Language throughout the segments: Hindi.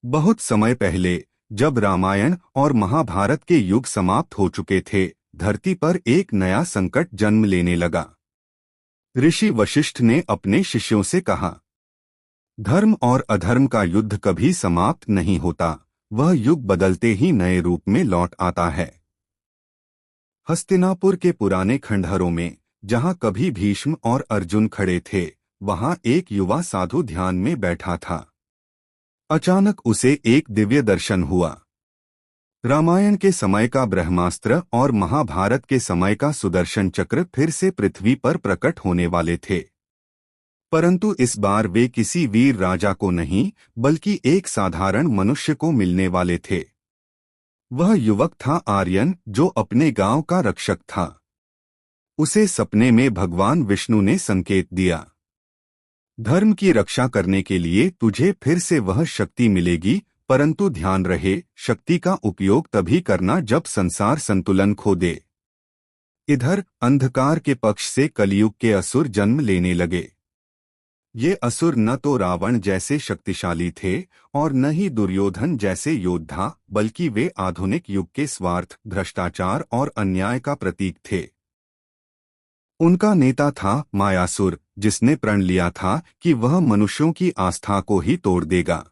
बहुत समय पहले, जब रामायण और महाभारत के युग समाप्त हो चुके थे, धरती पर एक नया संकट जन्म लेने लगा। ऋषि वशिष्ठ ने अपने शिष्यों से कहा, धर्म और अधर्म का युद्ध कभी समाप्त नहीं होता, वह युग बदलते ही नए रूप में लौट आता है। हस्तिनापुर के पुराने खंडहरों में, जहां कभी भीष्म और अर्जुन खड़े थे, वहां एक युवा साधु ध्यान में बैठा था। अचानक उसे एक दिव्य दर्शन हुआ। रामायण के समय का ब्रह्मास्त्र और महाभारत के समय का सुदर्शन चक्र फिर से पृथ्वी पर प्रकट होने वाले थे। परंतु इस बार वे किसी वीर राजा को नहीं, बल्कि एक साधारण मनुष्य को मिलने वाले थे। वह युवक था आर्यन, जो अपने गांव का रक्षक था। उसे सपने में भगवान विष्णु ने संकेत दिया, धर्म की रक्षा करने के लिए तुझे फिर से वह शक्ति मिलेगी, परंतु ध्यान रहे, शक्ति का उपयोग तभी करना जब संसार संतुलन खो दे। इधर अंधकार के पक्ष से कलयुग के असुर जन्म लेने लगे। ये असुर न तो रावण जैसे शक्तिशाली थे और न ही दुर्योधन जैसे योद्धा, बल्कि वे आधुनिक युग के स्वार्थ, भ्रष्टाचार और अन्याय का प्रतीक थे। उनका नेता था मायासुर, जिसने प्रण लिया था कि वह मनुष्यों की आस्था को ही तोड़ देगा।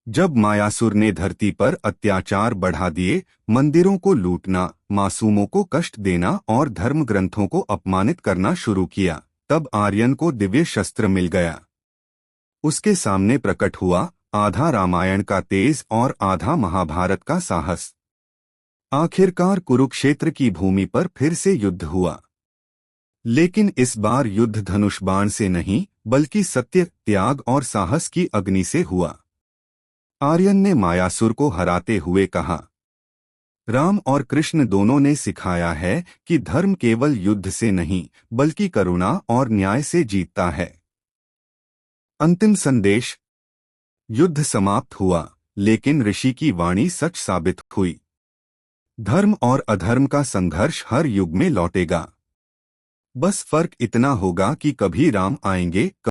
जब मायासुर ने धरती पर अत्याचार बढ़ा दिए, मंदिरों को लूटना, मासूमों को कष्ट देना और धर्म ग्रंथों को अपमानित करना शुरू किया, तब आर्यन को दिव्य शस्त्र मिल गया। उसके सामने प्रकट हुआ आधा रामायण का तेज और आधा महाभारत का साहस। आखिरकार कुरुक्षेत्र की भूमि पर फिर से युद्ध हुआ। लेकिन इस बार युद्ध धनुष बाण से नहीं, बल्कि सत्य, त्याग और साहस की अग्नि से हुआ। आर्यन ने मायासुर को हराते हुए कहा, राम और कृष्ण दोनों ने सिखाया है कि धर्म केवल युद्ध से नहीं, बल्कि करुणा और न्याय से जीतता है। अंतिम संदेश। युद्ध समाप्त हुआ, लेकिन ऋषि की वाणी सच साबित हुई। धर्म और अधर्म का संघर्ष हर युग में लौटेगा। बस फर्क इतना होगा कि कभी राम आएंगे,